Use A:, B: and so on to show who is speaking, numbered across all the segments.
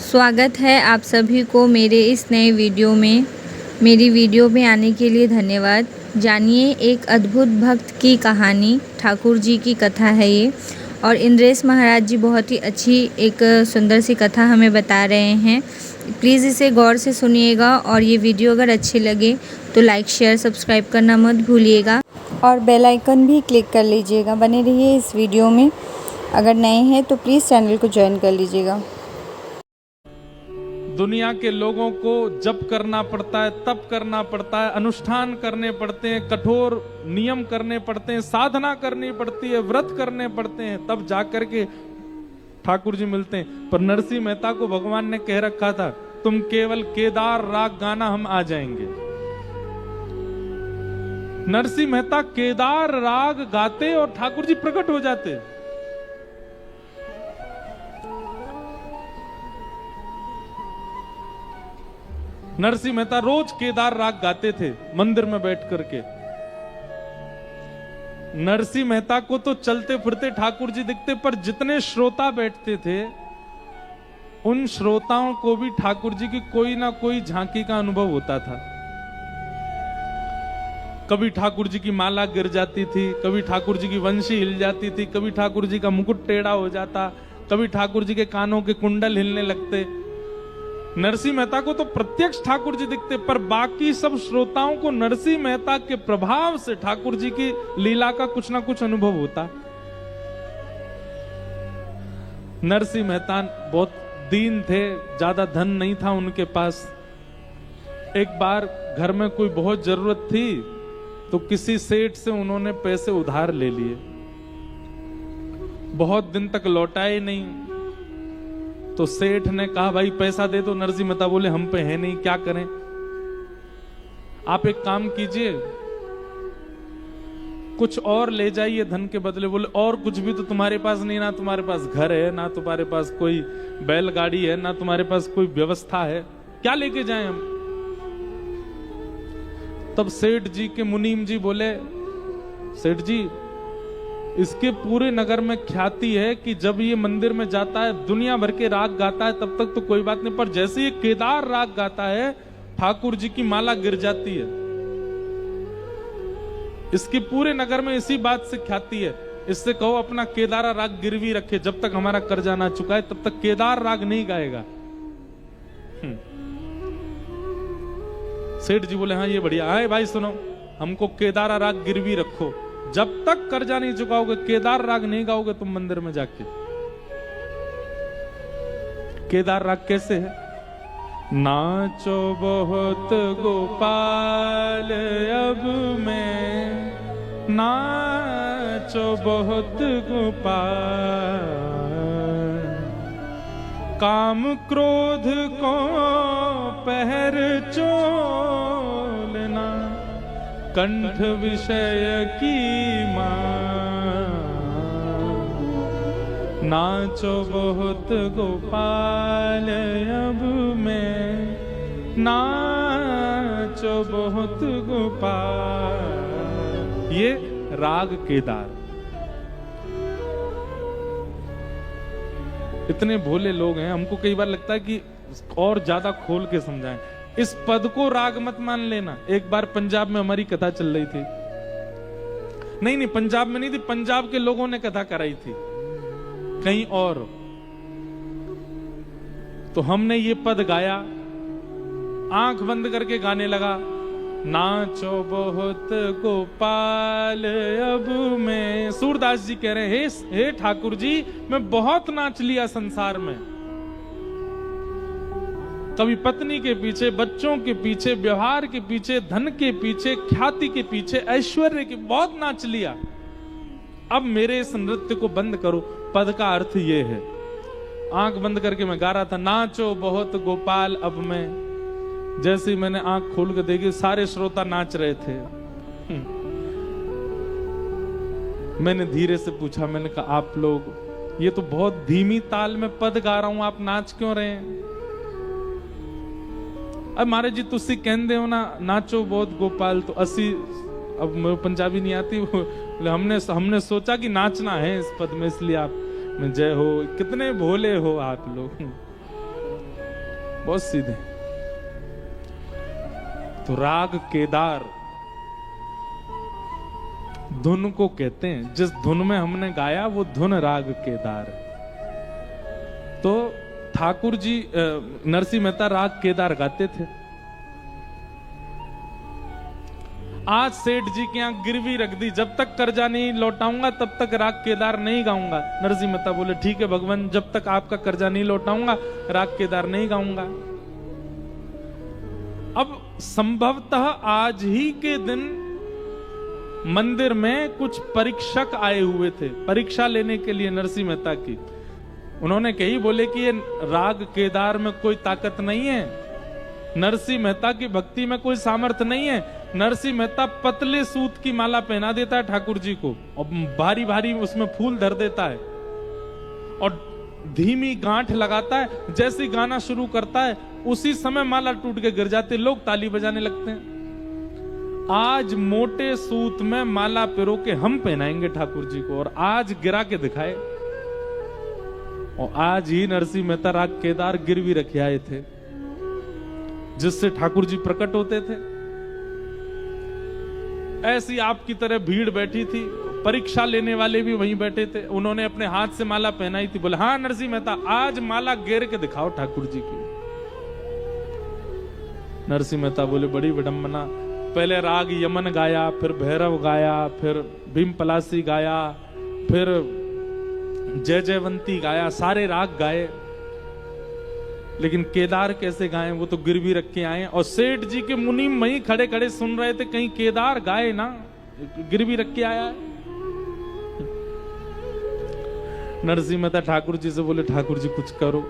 A: स्वागत है आप सभी को मेरे इस नए वीडियो में। मेरी वीडियो में आने के लिए धन्यवाद। जानिए एक अद्भुत भक्त की कहानी, ठाकुर जी की कथा है ये। और इंद्रेश महाराज जी बहुत ही अच्छी एक सुंदर सी कथा हमें बता रहे हैं। प्लीज़ इसे गौर से सुनिएगा और ये वीडियो अगर अच्छी लगे तो लाइक शेयर सब्सक्राइब करना मत भूलिएगा और बेल आइकन भी क्लिक कर लीजिएगा। बने रहिए इस वीडियो में। अगर नए हैं तो प्लीज़ चैनल को ज्वाइन कर लीजिएगा।
B: दुनिया के लोगों को जप करना पड़ता है, तप करना पड़ता है, अनुष्ठान करने पड़ते हैं, कठोर नियम करने पड़ते हैं, साधना करनी पड़ती है, व्रत करने पड़ते हैं, तब जाकर के ठाकुर जी मिलते हैं। पर नरसिंह मेहता को भगवान ने कह रखा था, तुम केवल केदार राग गाना, हम आ जाएंगे। नरसिंह मेहता केदार राग गाते और ठाकुर जी प्रकट हो जाते। नरसिंह मेहता रोज केदार राग गाते थे मंदिर में बैठ करके। नरसिंह मेहता को तो चलते फिरते ठाकुर जी दिखते, पर जितने श्रोता बैठते थे उन श्रोताओं को भी ठाकुर जी की कोई ना कोई झांकी का अनुभव होता था। कभी ठाकुर जी की माला गिर जाती थी, कभी ठाकुर जी की वंशी हिल जाती थी, कभी ठाकुर जी का मुकुट टेढ़ा हो जाता, कभी ठाकुर जी के कानों के कुंडल हिलने लगते। नरसिंह मेहता को तो प्रत्यक्ष ठाकुर जी दिखते, पर बाकी सब श्रोताओं को नरसिंह मेहता के प्रभाव से ठाकुर जी की लीला का कुछ ना कुछ अनुभव होता। नरसिंह मेहता बहुत दीन थे, ज्यादा धन नहीं था उनके पास। एक बार घर में कोई बहुत जरूरत थी तो किसी सेठ से उन्होंने पैसे उधार ले लिए। बहुत दिन तक लौटाए नहीं तो सेठ ने कहा, भाई पैसा दे दो। नरसिंह मेहता बोले, हम पे है नहीं, क्या करें? आप एक काम कीजिए, कुछ और ले जाइए धन के बदले। बोले, और कुछ भी तो तुम्हारे पास नहीं, ना तुम्हारे पास घर है, ना तुम्हारे पास कोई बैलगाड़ी है, ना तुम्हारे पास कोई व्यवस्था है, क्या लेके जाएं हम? तब सेठ जी के मुनीम जी बोले, सेठ जी, इसके पूरे नगर में ख्याति है कि जब ये मंदिर में जाता है दुनिया भर के राग गाता है, तब तक तो कोई बात नहीं, पर जैसे ये केदार राग गाता है ठाकुर जी की माला गिर जाती है। इसकी पूरे नगर में इसी बात से ख्याति है। इससे कहो अपना केदारा राग गिरवी रखे, जब तक हमारा कर्जा ना चुकाए तब तक केदार राग नहीं गाएगा। सेठ जी बोले, हाँ ये बढ़िया है भाई, सुनो, हमको केदारा राग गिरवी रखो, जब तक कर्जा नहीं चुकाओगे, केदार राग नहीं गाओगे तुम मंदिर में जाके। केदार राग कैसे है? नाचो बहुत गोपाल अब मैं, नाचो बहुत गोपाल, काम क्रोध को पहर चोलना, कंठ विषय की मां, नाचो बहुत गोपाल अब मैं, नाचो बहुत गोपाल। ये राग केदार। इतने भोले लोग हैं, हमको कई बार लगता है कि और ज्यादा खोल के समझाएं। इस पद को राग मत मान लेना। एक बार पंजाब में हमारी कथा चल रही थी, नहीं पंजाब में नहीं थी, पंजाब के लोगों ने कथा कराई थी कहीं और, तो हमने ये पद गाया, आंख बंद करके गाने लगा, नाचो बहुत गोपाल अब मैं। सूरदास जी कह रहे हैं, हे ठाकुर जी, मैं बहुत नाच लिया संसार में, कभी पत्नी के पीछे, बच्चों के पीछे, व्यवहार के पीछे, धन के पीछे, ख्याति के पीछे, ऐश्वर्य के, बहुत नाच लिया। अब मेरे इस नृत्य को बंद करो। पद का अर्थ ये है, आंख बंद करके मैं गा रहा था, नाचो बहुत गोपाल अब मैं। जैसे ही मैंने आंख खोल के देखी, सारे श्रोता नाच रहे थे। मैंने धीरे से पूछा, मैंने कहा, आप लोग, ये तो बहुत धीमी ताल में पद गा रहा हूं, आप नाच क्यों रहे हैं? अब महाराज जी तुसी कहते हो ना, नाचो बहुत गोपाल, तो असी अब मैं पंजाबी नहीं आती, हमने सोचा कि नाचना है इस पद में, इसलिए आप में जय हो। कितने भोले हो आप लोग। बहुत सीधे। तो राग केदार धुन को कहते हैं, जिस धुन में हमने गाया वो धुन राग केदार। तो ठाकुर जी नरसिंह मेहता राग केदार गाते थे। आज सेठ जी के यहां गिरवी रख दी, जब तक कर्जा नहीं लौटाऊंगा तब तक राग केदार नहीं गाऊंगा। नरसिंह मेहता बोले ठीक है भगवान, जब तक आपका कर्जा नहीं लौटाऊंगा राग केदार नहीं गाऊंगा। अब संभवतः आज ही के दिन मंदिर में कुछ परीक्षक आए हुए थे परीक्षा लेने के लिए नरसिंह मेहता की। उन्होंने कही, बोले कि ये राग केदार में कोई ताकत नहीं है, नरसिंह मेहता की भक्ति में कोई सामर्थ्य नहीं है। नरसिंह मेहता पतले सूत की माला पहना देता है ठाकुर जी को और भारी भारी उसमें फूल धर देता है और धीमी गांठ लगाता है। जैसे ही गाना शुरू करता है उसी समय माला टूट के गिर जाते, लोग ताली बजाने लगते हैं। आज मोटे सूत में माला पिरो के हम पहनाएंगे ठाकुर जी को, और आज गिरा के दिखाए। और आज ही नरसिंह मेहता राग केदार गिरवी रखे आए थे, जिससे ठाकुर जी प्रकट होते थे। ऐसी आपकी तरह भीड़ बैठी थी, परीक्षा लेने वाले भी वहीं बैठे थे। उन्होंने अपने हाथ से माला पहनाई थी, बोले हाँ नरसिंह मेहता आज माला घेर के दिखाओ ठाकुर जी की। नरसिंह मेहता बोले बड़ी विडंबना, पहले राग यमन गाया, फिर भैरव गाया, फिर भीम पलासी गाया, फिर जय जयवंती गाया, सारे राग गाए, लेकिन केदार कैसे गाएं? वो तो गिरवी रख के आए। और सेठ जी के मुनीम वहीं खड़े खड़े सुन रहे थे, कहीं केदार गाए ना, गिरवी रख के आया है। नरसिंह मेहता ठाकुर जी से बोले ठाकुर जी कुछ करो,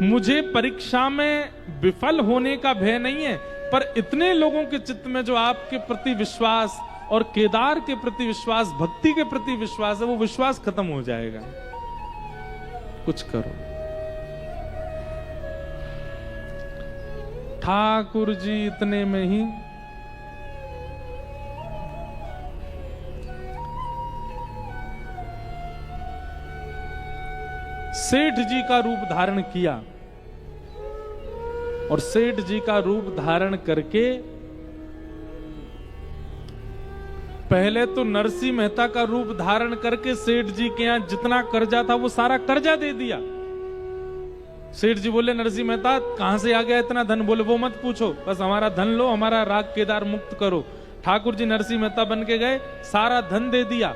B: मुझे परीक्षा में विफल होने का भय नहीं है, पर इतने लोगों के चित्त में जो आपके प्रति विश्वास और केदार के प्रति विश्वास, भक्ति के प्रति विश्वास है, वो विश्वास खत्म हो जाएगा, कुछ करो। ठाकुर जी इतने में ही सेठ जी का रूप धारण किया, और सेठ जी का रूप धारण करके पहले तो नरसिंह मेहता का रूप धारण करके सेठ जी के यहां जितना कर्जा था वो सारा कर्जा दे दिया। सेठ जी बोले नरसिंह मेहता कहां से आ गया इतना धन? बोले वो मत पूछो, बस हमारा धन लो, हमारा राग केदार मुक्त करो। ठाकुर जी नरसिंह मेहता बन के गए, सारा धन दे दिया,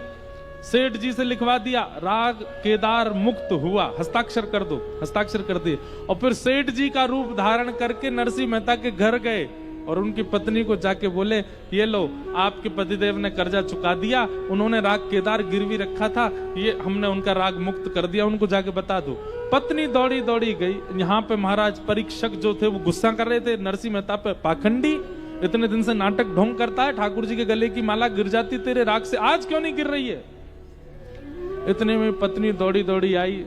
B: सेठ जी से लिखवा दिया, राग केदार मुक्त हुआ, हस्ताक्षर कर दो, हस्ताक्षर कर दिए। और फिर सेठ जी का रूप धारण करके नरसिंह मेहता के घर गए और उनकी पत्नी को जाके बोले ये लो आपके पतिदेव ने कर्जा चुका दिया, उन्होंने राग केदार गिरवी रखा था, ये हमने उनका राग मुक्त कर दिया, उनको जाके बता दो। पत्नी दौड़ी दौड़ी गई। यहाँ पे महाराज परीक्षक जो थे वो गुस्सा कर रहे थे नरसिंह मेहता पे, पाखंडी इतने दिन से नाटक ढोंग करता है, ठाकुर जी के गले की माला गिर जाती तेरे राग से, आज क्यों नहीं गिर रही है? इतने में पत्नी दौड़ी दौड़ी आई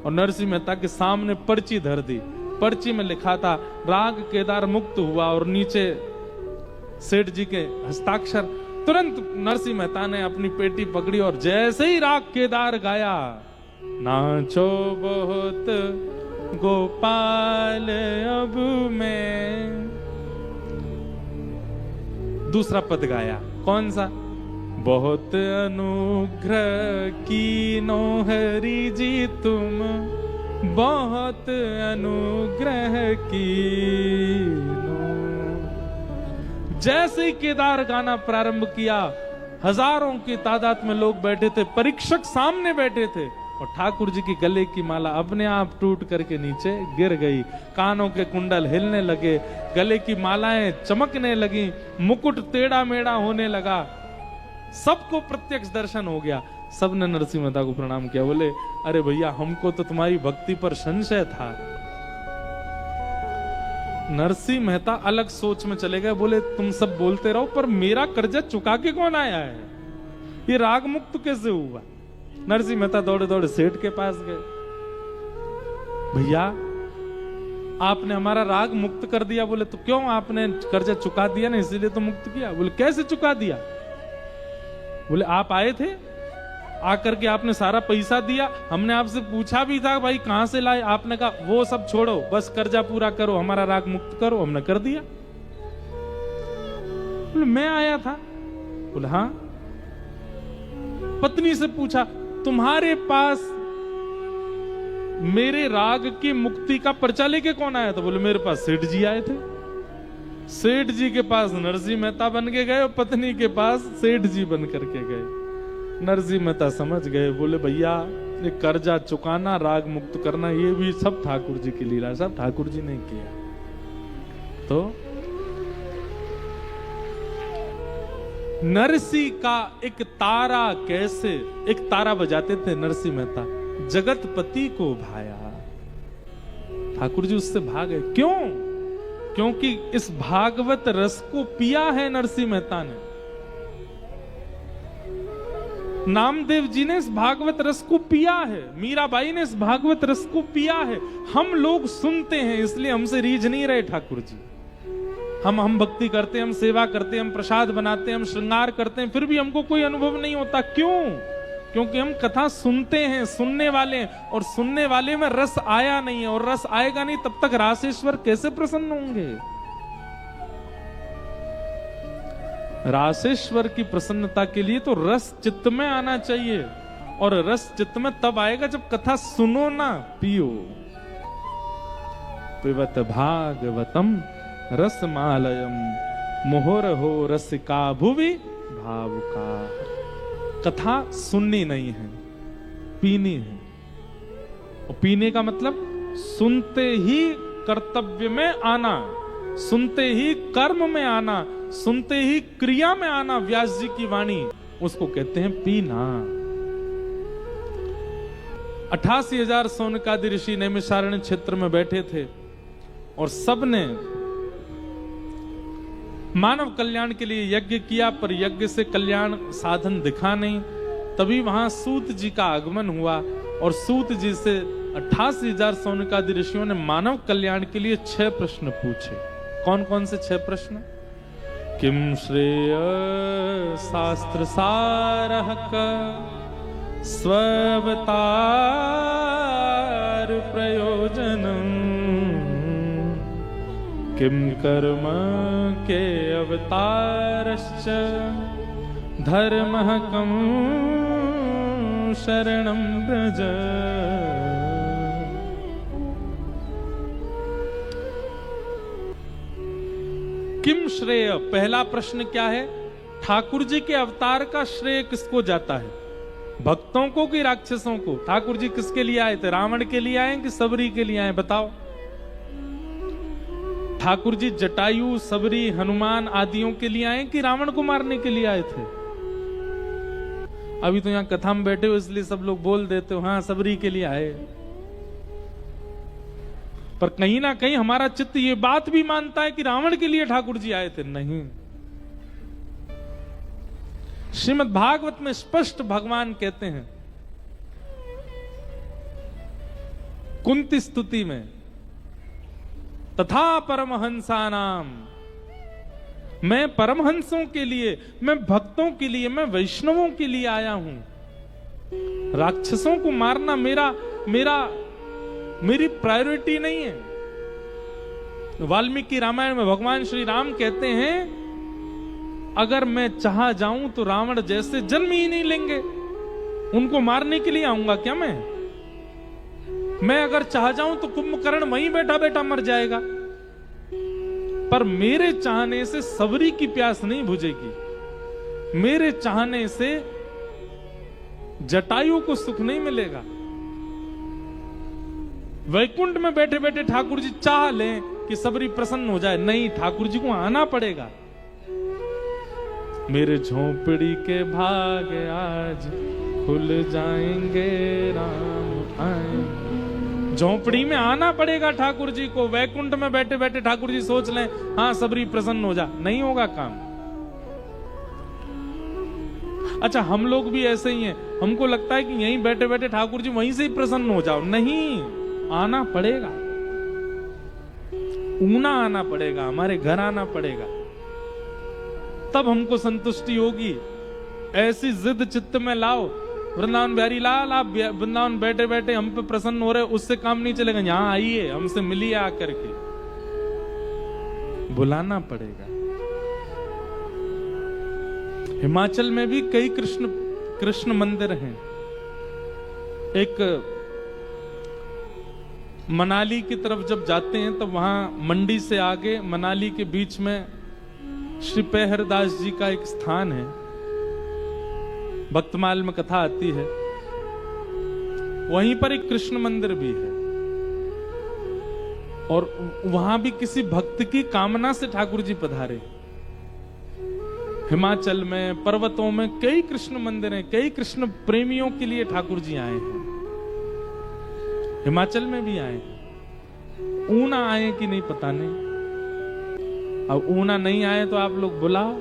B: और नरसिंह मेहता के सामने पर्ची धर दी। पर्ची में लिखा था राग केदार मुक्त हुआ और नीचे सेठ जी के हस्ताक्षर। तुरंत नरसिंह मेहता ने अपनी पेटी पकड़ी और जैसे ही राग केदार गाया, नाचो बहुत गोपाल अब मैं, दूसरा पद गाया, कौन सा? बहुत अनुग्रह कीनो हरि जी तुम, बहुत अनुग्रह कीनो। जैसे ही केदार गाना प्रारंभ किया, हजारों की तादाद में लोग बैठे थे, परीक्षक सामने बैठे थे, और ठाकुर जी की गले की माला अपने आप टूट करके नीचे गिर गई। कानों के कुंडल हिलने लगे, गले की मालाएं चमकने लगी, मुकुट टेढ़ा मेढ़ा होने लगा, सबको प्रत्यक्ष दर्शन हो गया। सबने नरसिंह मेहता को प्रणाम किया, बोले अरे भैया हमको तो तुम्हारी भक्ति पर संशय था। नरसिंह मेहता अलग सोच में चले गए, बोले तुम सब बोलते रहो, पर मेरा कर्जा चुका के कौन आया है? ये राग मुक्त कैसे हुआ? नरसिंह मेहता दौड़े दौड़े सेठ के पास गए, भैया आपने हमारा राग मुक्त कर दिया। बोले तो क्यों, आपने कर्जा चुका दिया ना, इसीलिए तो मुक्त किया। बोले कैसे चुका दिया? बोले आप आए थे, आकर के आपने सारा पैसा दिया, हमने आपसे पूछा भी था भाई कहां से लाए, आपने कहा वो सब छोड़ो, बस कर्जा पूरा करो, हमारा राग मुक्त करो, हमने कर दिया। बोले मैं आया था। बोले हाँ। पत्नी से पूछा तुम्हारे पास मेरे राग की मुक्ति का पर्चा लेके कौन आया था? बोले मेरे पास सेठ जी आए थे। सेठ जी के पास नरसिंह मेहता बन के गए और पत्नी के पास सेठ जी बन करके गए। नरसिंह मेहता समझ गए, बोले भैया ये कर्जा चुकाना, राग मुक्त करना, ये भी सब ठाकुर जी की लीला, सब ठाकुर जी ने किया। तो नरसिंह का एक तारा कैसे, एक तारा बजाते थे नरसिंह मेहता, जगतपति को भाया। ठाकुर जी उससे भागे। क्यों? क्योंकि इस भागवत रस को पिया है नरसिंह मेहता ने। नामदेव जी ने इस भागवत रस को पिया है, मीराबाई ने इस भागवत रस को पिया है। हम लोग सुनते हैं इसलिए हमसे रीझ नहीं रहे ठाकुर जी। हम भक्ति करते हैं, हम सेवा करते हैं, हम प्रसाद बनाते हैं, हम श्रृंगार करते हैं, फिर भी हमको कोई अनुभव नहीं होता। क्यों? क्योंकि हम कथा सुनते हैं, सुनने वाले हैं, और सुनने वाले में रस आया नहीं है, और रस आएगा नहीं तब तक रासेश्वर कैसे प्रसन्न होंगे? रासेश्वर की प्रसन्नता के लिए तो रस चित्त में आना चाहिए, और रस चित्त में तब आएगा जब कथा सुनो ना, पियो। पिबत भागवतम रसमालयम मुहुरहो रसिका भुवि भावुका। कथा सुननी नहीं है, पीनी है। और पीने का मतलब सुनते ही कर्तव्य में आना, सुनते ही कर्म में आना, सुनते ही क्रिया में आना। व्यास जी की वाणी, उसको कहते हैं पीना। 88,000 सोनकादि ऋषि नैमिषारण्य क्षेत्र में बैठे थे, और सबने मानव कल्याण के लिए यज्ञ किया, पर यज्ञ से कल्याण साधन दिखा नहीं। तभी वहां सूत जी का आगमन हुआ, और सूत जी से 88,000 सोनकादि ऋषियों ने मानव कल्याण के लिए 6 प्रश्न पूछे। कौन कौन से 6 प्रश्न? किम श्रेय शास्त्र सारः स्ववतार प्रयोजनम, किम कर्म के अवतारश्च धर्मः कं शरणं व्रज। किम श्रेय, पहला प्रश्न क्या है? ठाकुर जी के अवतार का श्रेय किसको जाता है? भक्तों को कि राक्षसों को? ठाकुर जी किसके लिए आए थे? रावण के लिए आए कि सबरी के लिए आए? बताओ। ठाकुर जी जटायु, सबरी, हनुमान आदियों के लिए आए कि रावण को मारने के लिए आए थे? अभी तो यहां कथा में बैठे हो इसलिए सब लोग बोल देते हो हाँ सबरी के लिए आए, पर कहीं ना कहीं हमारा चित्त ये बात भी मानता है कि रावण के लिए ठाकुर जी आए थे। नहीं, श्रीमद् भागवत में स्पष्ट भगवान कहते हैं कुंती स्तुति में, तथा परमहंसानाम, मैं परमहंसों के लिए, मैं भक्तों के लिए, मैं वैष्णवों के लिए आया हूं। राक्षसों को मारना मेरी प्रायोरिटी नहीं है। वाल्मीकि रामायण में भगवान श्री राम कहते हैं अगर मैं चाह जाऊं तो रावण जैसे जन्म ही नहीं लेंगे, उनको मारने के लिए आऊंगा क्या मैं अगर चाह जाऊं तो कुंभकर्ण वहीं बैठा बैठा मर जाएगा, पर मेरे चाहने से सबरी की प्यास नहीं बुझेगी, मेरे चाहने से जटायु को सुख नहीं मिलेगा। वैकुंठ में बैठे बैठे ठाकुर जी चाह लें कि सबरी प्रसन्न हो जाए, नहीं, ठाकुर जी को आना पड़ेगा। मेरे झोपड़ी के भाग आज खुल जाएंगे, राम आएंगे। झोपड़ी में आना पड़ेगा ठाकुर जी को। वैकुंठ में बैठे बैठे ठाकुर जी सोच लें हाँ सबरी प्रसन्न हो जा, नहीं होगा काम। अच्छा, हम लोग भी ऐसे ही हैं, हमको लगता है कि यहीं बैठे बैठे ठाकुर जी वहीं से ही प्रसन्न हो जाओ। नहीं, आना पड़ेगा, ऊना आना पड़ेगा, हमारे घर आना पड़ेगा, तब हमको संतुष्टि होगी। ऐसी जिद चित्त में लाओ वृंदावन बिहारी लाल आप वृंदावन बैठे बैठे हम पे प्रसन्न हो रहे, उससे काम नहीं चलेगा, यहां आइए, हमसे मिलिए आकर के, बुलाना पड़ेगा। हिमाचल में भी कई कृष्ण मंदिर हैं। एक मनाली की तरफ जब जाते हैं तो वहां मंडी से आगे मनाली के बीच में श्री पेहरदास जी का एक स्थान है, भक्तमाल में कथा आती है, वहीं पर एक कृष्ण मंदिर भी है। और वहां भी किसी भक्त की कामना से ठाकुर जी पधारे। हिमाचल में पर्वतों में कई कृष्ण मंदिर हैं, कई कृष्ण प्रेमियों के लिए ठाकुर जी आए हैं। हिमाचल में भी आए, ऊना आए कि नहीं पता नहीं। अब ऊना नहीं आए तो आप लोग बुलाओ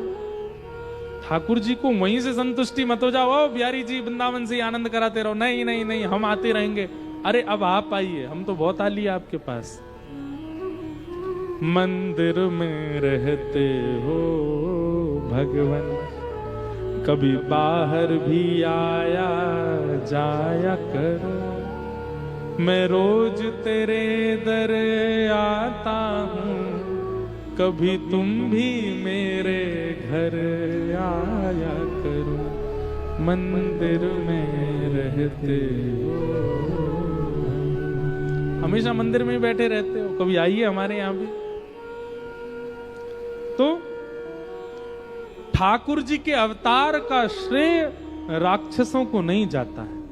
B: ठाकुर जी को, वहीं से संतुष्टि मत हो जाओ, ओ बिहारी जी वृंदावन से आनंद कराते रहो, नहीं नहीं नहीं हम आते रहेंगे। अरे अब आप आइए, हम तो बहुत आ लिए आपके पास। मंदिर में रहते हो भगवान, कभी बाहर भी आया जाया करो, मैं रोज तेरे दर आता हूँ, कभी तुम भी मेरे घर आया करो, मंदिर में रहते हो। हमेशा मंदिर में ही बैठे रहते हो, कभी आइए हमारे यहाँ भी। तो ठाकुर जी के अवतार का श्रेय राक्षसों को नहीं जाता है,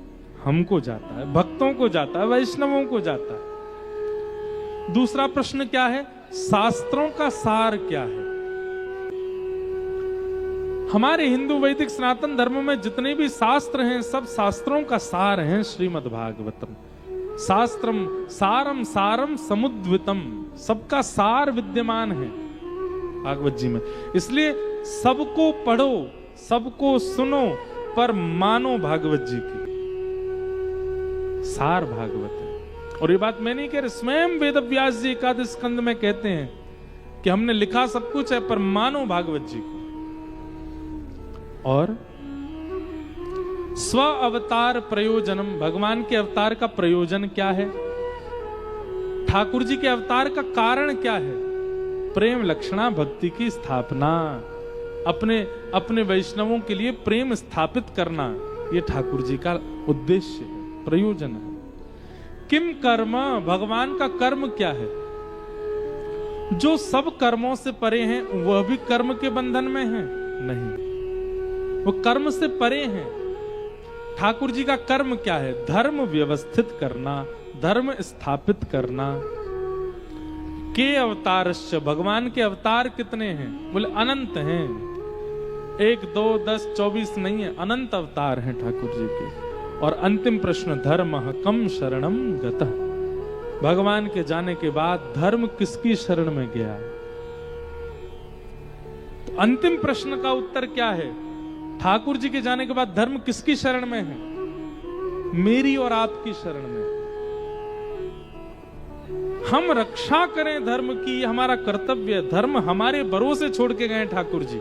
B: हमको जाता है, भक्तों को जाता है, वैष्णवों को जाता है। दूसरा प्रश्न क्या है? शास्त्रों का सार क्या है? हमारे हिंदू वैदिक सनातन धर्म में जितने भी शास्त्र हैं, सब शास्त्रों का सार हैं श्रीमद् भागवतम। शास्त्रम सारम सारम समुद्वितम, सबका सार विद्यमान है भागवत जी में। इसलिए सबको पढ़ो, सबको सुनो, पर मानो भागवत जी की। सार भागवत है। और ये बात मैं नहीं कह रही, स्वयं वेद व्यास जी एकादश स्कंद में कहते हैं कि हमने लिखा सब कुछ है, पर मानो भागवत जी को। और स्व अवतार प्रयोजनम, भगवान के अवतार का प्रयोजन क्या है? ठाकुर जी के अवतार का कारण क्या है? प्रेम लक्षणा भक्ति की स्थापना, अपने वैष्णवों के लिए प्रेम स्थापित करना, ये ठाकुर जी का उद्देश्य है, प्रयोजन है। किम कर्म, भगवान का कर्म क्या है? जो सब कर्मों से परे हैं वह भी कर्म के बंधन में हैं? नहीं, वो कर्म से परे हैं। ठाकुर जी का कर्म क्या है? धर्म व्यवस्थित करना, धर्म स्थापित करना। के अवतारश्च, भगवान के अवतार कितने हैं? बोले अनंत हैं, 1 2 10 24 नहीं है, अनंत अवतार हैं ठाकुर जी के। और अंतिम प्रश्न, धर्म कम शरणम गतः, भगवान के जाने के बाद धर्म किसकी शरण में गया? तो अंतिम प्रश्न का उत्तर क्या है? ठाकुर जी के जाने के बाद धर्म किसकी शरण में है? मेरी और आपकी शरण में। हम रक्षा करें धर्म की, ये हमारा कर्तव्य है। धर्म हमारे भरोसे छोड़ के गए ठाकुर जी।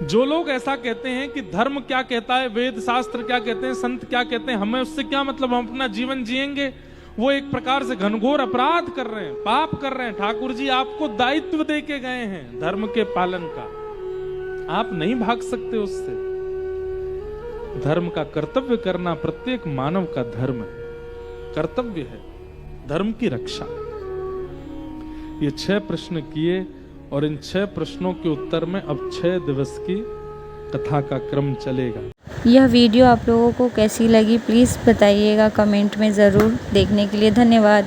B: जो लोग ऐसा कहते हैं कि धर्म क्या कहता है, वेद शास्त्र क्या कहते हैं, संत क्या कहते हैं, हमें उससे क्या मतलब, हम अपना जीवन जिएंगे, वो एक प्रकार से घनघोर अपराध कर रहे हैं, पाप कर रहे हैं। ठाकुर जी आपको दायित्व दे के गए हैं धर्म के पालन का, आप नहीं भाग सकते उससे। धर्म का कर्तव्य करना प्रत्येक मानव का धर्म है, कर्तव्य है, धर्म की रक्षा। ये 6 प्रश्न किए और इन 6 प्रश्नों के उत्तर में अब 6 दिवस की कथा का क्रम चलेगा।
A: यह वीडियो आप लोगों को कैसी लगी प्लीज़ बताइएगा कमेंट में ज़रूर। देखने के लिए धन्यवाद।